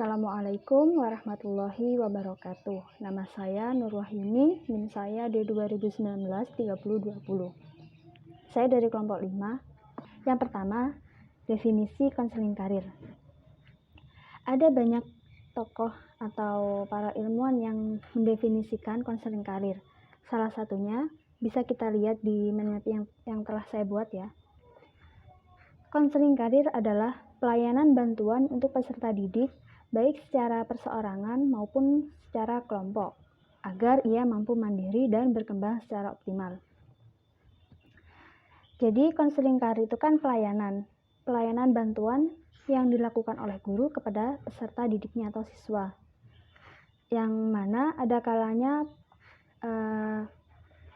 Assalamualaikum warahmatullahi wabarakatuh. Nama saya Nur Wahyuni, NIM saya D2019-3020. Saya dari kelompok 5. Yang pertama, definisi konseling karir. Ada banyak tokoh atau para ilmuwan yang mendefinisikan konseling karir. Salah satunya bisa kita lihat di menit yang telah saya buat ya. Konseling karir adalah pelayanan bantuan untuk peserta didik baik secara perseorangan maupun secara kelompok, agar ia mampu mandiri dan berkembang secara optimal. Jadi konseling karir itu kan pelayanan bantuan yang dilakukan oleh guru kepada peserta didiknya atau siswa, yang mana ada kalanya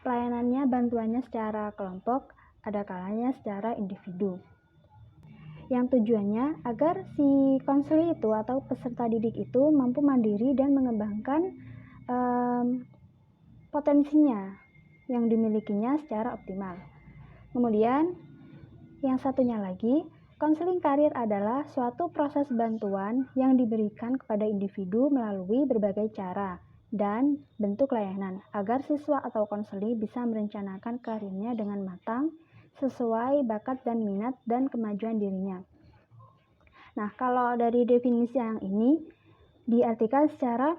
pelayanannya bantuannya secara kelompok, ada kalanya secara individu. Yang tujuannya agar si konselor itu atau peserta didik itu mampu mandiri dan mengembangkan potensinya yang dimilikinya secara optimal. Kemudian yang satunya lagi, konseling karir adalah suatu proses bantuan yang diberikan kepada individu melalui berbagai cara dan bentuk layanan agar siswa atau konselor bisa merencanakan karirnya dengan matang sesuai bakat dan minat dan kemajuan dirinya. Nah, kalau dari definisi yang ini diartikan secara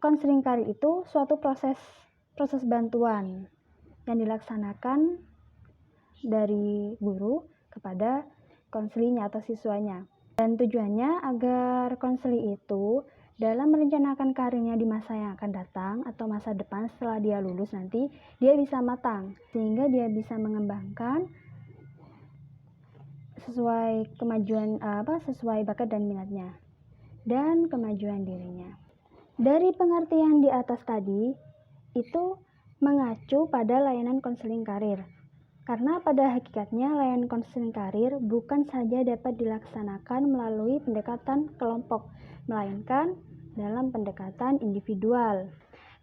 konseling karir itu suatu proses bantuan yang dilaksanakan dari guru kepada konselornya atau siswanya. Dan tujuannya agar konselor itu dalam merencanakan karirnya di masa yang akan datang atau masa depan setelah dia lulus nanti, dia bisa matang sehingga dia bisa mengembangkan sesuai kemajuan sesuai bakat dan minatnya dan kemajuan dirinya. Dari pengertian di atas tadi itu mengacu pada layanan konseling karir. Karena pada hakikatnya layanan konseling karir bukan saja dapat dilaksanakan melalui pendekatan kelompok, melainkan dalam pendekatan individual.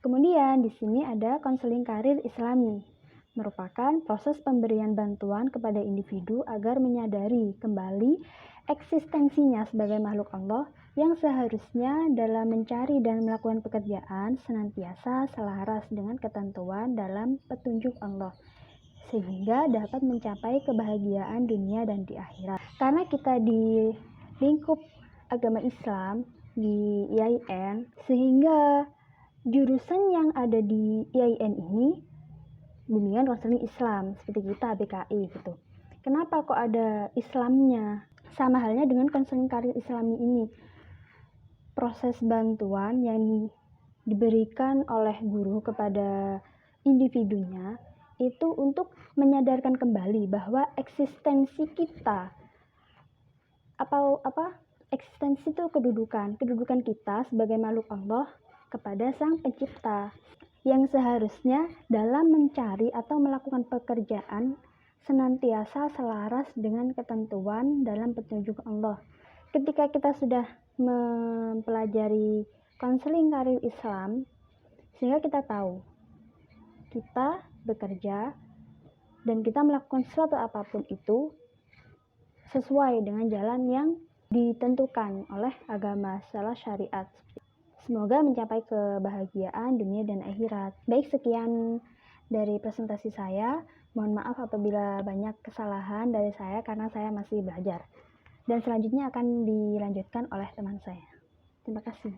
Kemudian di sini ada konseling karir Islami, merupakan proses pemberian bantuan kepada individu agar menyadari kembali eksistensinya sebagai makhluk Allah yang seharusnya dalam mencari dan melakukan pekerjaan senantiasa selaras dengan ketentuan dalam petunjuk Allah, sehingga dapat mencapai kebahagiaan dunia dan di akhirat. Karena kita di lingkup agama Islam di IAIN, sehingga jurusan yang ada di IAIN ini bimbingan konseling Islam seperti kita BKI gitu. Kenapa kok ada Islamnya? Sama halnya dengan konseling karir Islami ini. Proses bantuan yang diberikan oleh guru kepada individunya itu untuk menyadarkan kembali bahwa eksistensi kita eksistensi itu kedudukan kita sebagai makhluk Allah kepada Sang Pencipta yang seharusnya dalam mencari atau melakukan pekerjaan senantiasa selaras dengan ketentuan dalam petunjuk Allah. Ketika kita sudah mempelajari konseling karir Islam, sehingga kita tahu kita bekerja dan kita melakukan sesuatu apapun itu sesuai dengan jalan yang ditentukan oleh agama secara syariat. Semoga mencapai kebahagiaan dunia dan akhirat. Baik, sekian dari presentasi saya. Mohon maaf apabila banyak kesalahan dari saya karena saya masih belajar. Dan selanjutnya akan dilanjutkan oleh teman saya. Terima kasih.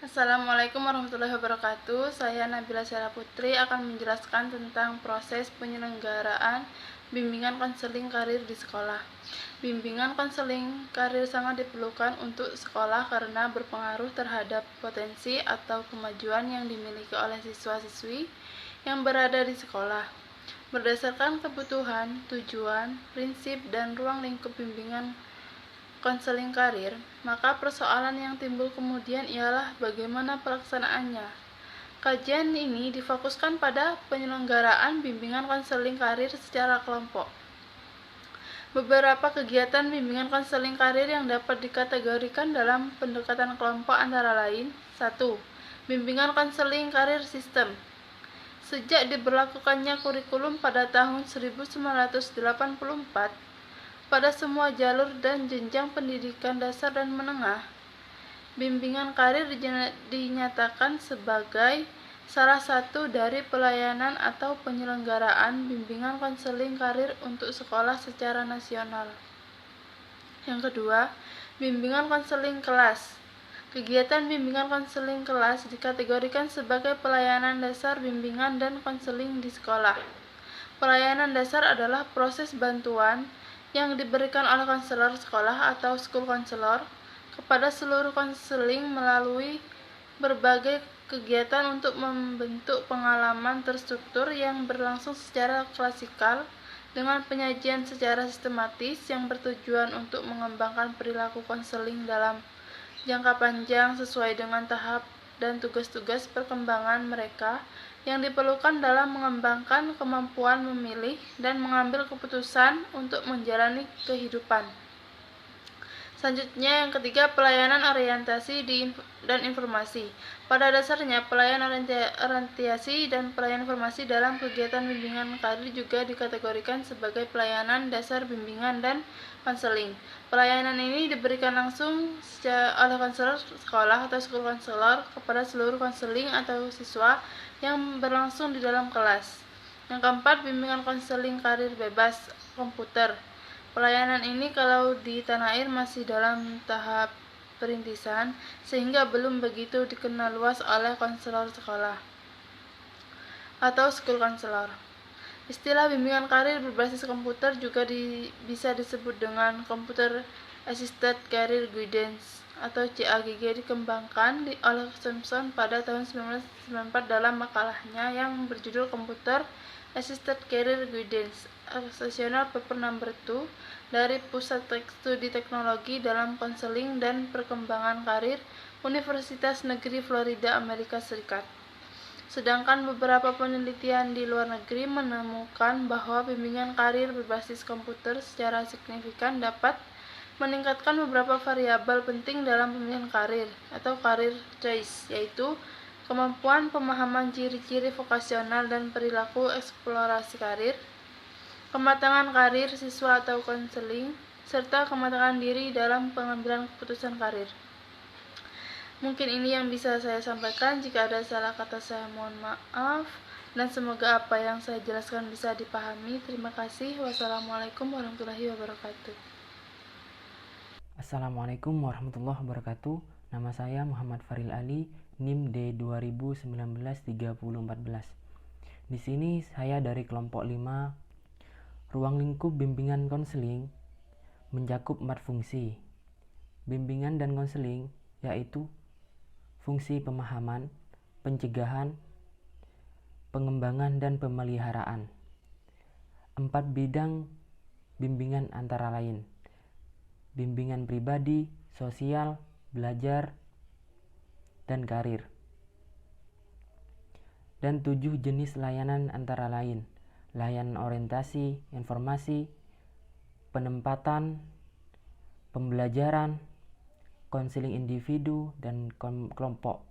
Assalamualaikum warahmatullahi wabarakatuh. Saya Nabila Syara Putri akan menjelaskan tentang proses penyelenggaraan bimbingan konseling karir di sekolah. Bimbingan konseling karir sangat diperlukan untuk sekolah karena berpengaruh terhadap potensi atau kemajuan yang dimiliki oleh siswa-siswi yang berada di sekolah. Berdasarkan kebutuhan, tujuan, prinsip, dan ruang lingkup bimbingan konseling karir, maka persoalan yang timbul kemudian ialah bagaimana pelaksanaannya. Kajian ini difokuskan pada penyelenggaraan bimbingan konseling karir secara kelompok. Beberapa kegiatan bimbingan konseling karir yang dapat dikategorikan dalam pendekatan kelompok antara lain: 1. Bimbingan konseling karir sistem. Sejak diberlakukannya kurikulum pada tahun 1984, pada semua jalur dan jenjang pendidikan dasar dan menengah. Bimbingan karir dinyatakan sebagai salah satu dari pelayanan atau penyelenggaraan bimbingan konseling karir untuk sekolah secara nasional. Yang kedua, bimbingan konseling kelas. Kegiatan bimbingan konseling kelas dikategorikan sebagai pelayanan dasar bimbingan dan konseling di sekolah. Pelayanan dasar adalah proses bantuan yang diberikan oleh konselor sekolah atau school counselor kepada seluruh konseling melalui berbagai kegiatan untuk membentuk pengalaman terstruktur yang berlangsung secara klasikal dengan penyajian secara sistematis yang bertujuan untuk mengembangkan perilaku konseling dalam jangka panjang sesuai dengan tahap dan tugas-tugas perkembangan mereka yang diperlukan dalam mengembangkan kemampuan memilih dan mengambil keputusan untuk menjalani kehidupan. Selanjutnya, yang ketiga, pelayanan orientasi dan informasi. Pada dasarnya, pelayanan orientasi dan pelayanan informasi dalam kegiatan bimbingan karir juga dikategorikan sebagai pelayanan dasar bimbingan dan konseling. Pelayanan ini diberikan langsung oleh konselor sekolah atau school counselor kepada seluruh konseling atau siswa yang berlangsung di dalam kelas. Yang keempat, bimbingan konseling karir bebas komputer. Pelayanan ini kalau di tanah air masih dalam tahap perintisan sehingga belum begitu dikenal luas oleh konselor sekolah atau school counselor. Istilah bimbingan karir berbasis komputer juga bisa disebut dengan Computer Assisted Career Guidance atau CAGG, dikembangkan oleh Simpson pada tahun 1994 dalam makalahnya yang berjudul Computer Assisted Career Guidance, Associational Paper Number 2 dari Pusat Studi Teknologi dalam Konseling dan Perkembangan Karir Universitas Negeri Florida, Amerika Serikat. Sedangkan beberapa penelitian di luar negeri menemukan bahwa bimbingan karir berbasis komputer secara signifikan dapat meningkatkan beberapa variabel penting dalam pemilihan karir atau career choice, yaitu kemampuan pemahaman ciri-ciri vokasional dan perilaku eksplorasi karir, kematangan karir siswa atau konseling, serta kematangan diri dalam pengambilan keputusan karir. Mungkin ini yang bisa saya sampaikan. Jika ada salah kata saya mohon maaf, dan semoga apa yang saya jelaskan bisa dipahami. Terima kasih. Wassalamualaikum warahmatullahi wabarakatuh. Assalamualaikum warahmatullahi wabarakatuh. Nama saya Muhammad Faril Ali, NIM D2019-3014. Di sini saya dari kelompok 5. Ruang lingkup bimbingan konseling mencakup 4 fungsi. Bimbingan dan konseling yaitu fungsi pemahaman, pencegahan, pengembangan, dan pemeliharaan. 4 bidang bimbingan antara lain: bimbingan pribadi, sosial, belajar, dan karir. Dan 7 jenis layanan antara lain: layanan orientasi, informasi, penempatan, pembelajaran, konseling individu dan kelompok,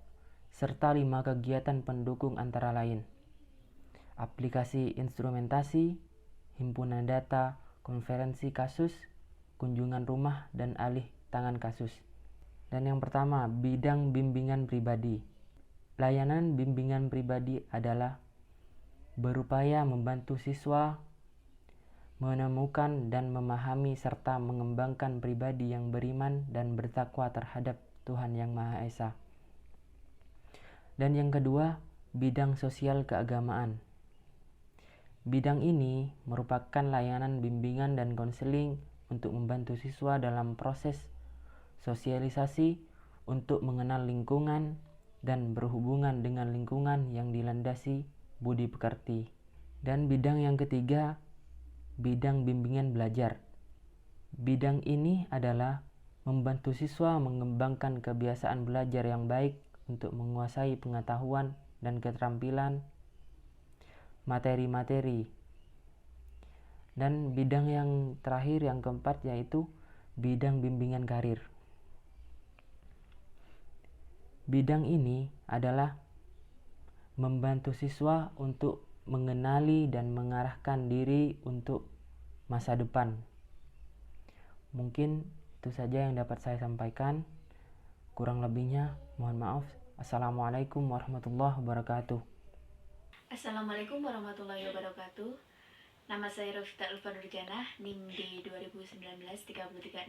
serta 5 kegiatan pendukung antara lain: aplikasi instrumentasi, himpunan data, konferensi kasus, kunjungan rumah, dan alih tangan kasus. Dan yang pertama, bidang bimbingan pribadi. Layanan bimbingan pribadi adalah berupaya membantu siswa menemukan dan memahami serta mengembangkan pribadi yang beriman dan bertakwa terhadap Tuhan Yang Maha Esa. Dan yang kedua, bidang sosial keagamaan. Bidang ini merupakan layanan bimbingan dan konseling untuk membantu siswa dalam proses sosialisasi untuk mengenal lingkungan dan berhubungan dengan lingkungan yang dilandasi budi pekerti. Dan bidang yang ketiga, bidang bimbingan belajar. Bidang ini adalah membantu siswa mengembangkan kebiasaan belajar yang baik untuk menguasai pengetahuan dan keterampilan materi-materi. Dan bidang yang terakhir, yang keempat, yaitu bidang bimbingan karir. Bidang ini adalah membantu siswa untuk mengenali dan mengarahkan diri untuk masa depan. Mungkin itu saja yang dapat saya sampaikan. Kurang lebihnya mohon maaf. Assalamualaikum warahmatullahi wabarakatuh. Assalamualaikum warahmatullahi wabarakatuh. Nama saya Rofita Ulfa Nurjanah, NIM di 2019-3036,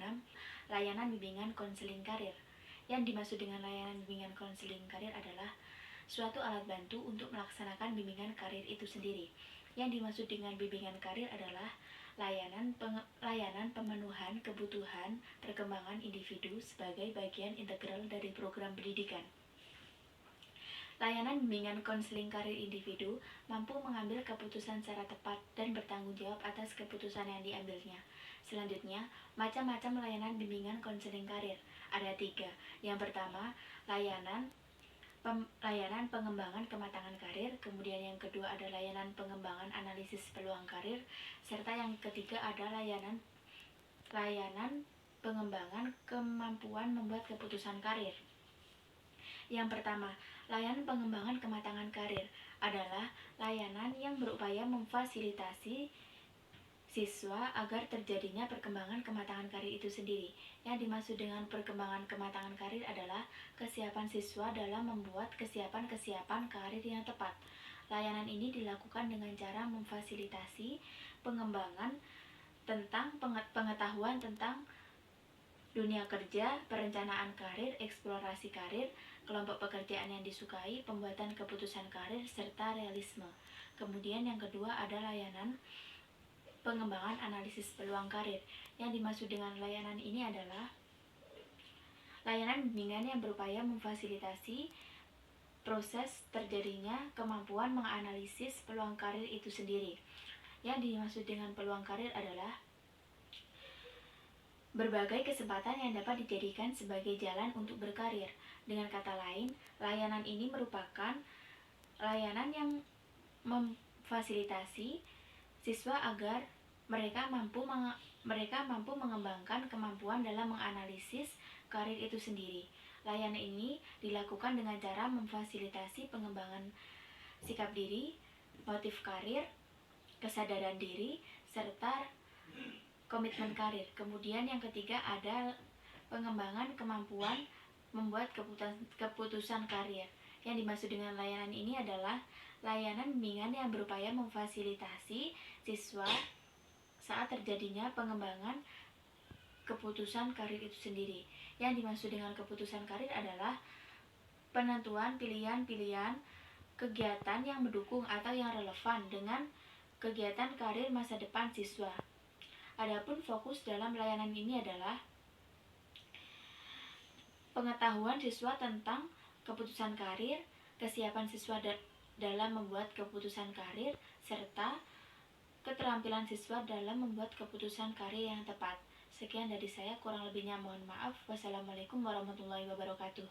layanan bimbingan konseling karir. Yang dimaksud dengan layanan bimbingan konseling karir adalah suatu alat bantu untuk melaksanakan bimbingan karir itu sendiri. Yang dimaksud dengan bimbingan karir adalah layanan pemenuhan kebutuhan perkembangan individu sebagai bagian integral dari program pendidikan. Layanan bimbingan konseling karir individu mampu mengambil keputusan secara tepat dan bertanggung jawab atas keputusan yang diambilnya. Selanjutnya, macam-macam layanan bimbingan konseling karir. Ada 3. Yang pertama, layanan pengembangan kematangan karir, kemudian yang kedua ada layanan pengembangan analisis peluang karir, serta yang ketiga ada layanan pengembangan kemampuan membuat keputusan karir. Yang pertama, layanan pengembangan kematangan karir adalah layanan yang berupaya memfasilitasi siswa agar terjadinya perkembangan kematangan karir itu sendiri. Yang dimaksud dengan perkembangan kematangan karir adalah kesiapan siswa dalam membuat kesiapan karir yang tepat. Layanan ini dilakukan dengan cara memfasilitasi pengembangan tentang pengetahuan tentang dunia kerja, perencanaan karir, eksplorasi karir, kelompok pekerjaan yang disukai, pembuatan keputusan karir, serta realisme. Kemudian yang kedua ada layanan pengembangan analisis peluang karir. Yang dimaksud dengan layanan ini adalah layanan bimbingan yang berupaya memfasilitasi proses terjadinya kemampuan menganalisis peluang karir itu sendiri. Yang dimaksud dengan peluang karir adalah berbagai kesempatan yang dapat dijadikan sebagai jalan untuk berkarir. Dengan kata lain, layanan ini merupakan layanan yang memfasilitasi siswa agar mereka mampu mengembangkan kemampuan dalam menganalisis karir itu sendiri. Layanan ini dilakukan dengan cara memfasilitasi pengembangan sikap diri, motif karir, kesadaran diri, serta komitmen karir. Kemudian yang ketiga ada pengembangan kemampuan membuat keputusan karir. Yang dimaksud dengan layanan ini adalah layanan bimbingan yang berupaya memfasilitasi siswa saat terjadinya pengembangan keputusan karir itu sendiri. Yang dimaksud dengan keputusan karir adalah penentuan pilihan-pilihan kegiatan yang mendukung atau yang relevan dengan kegiatan karir masa depan siswa. Adapun fokus dalam layanan ini adalah pengetahuan siswa tentang keputusan karir, kesiapan siswa dalam membuat keputusan karir, serta keterampilan siswa dalam membuat keputusan karir yang tepat. Sekian dari saya, kurang lebihnya mohon maaf. Wassalamualaikum warahmatullahi wabarakatuh.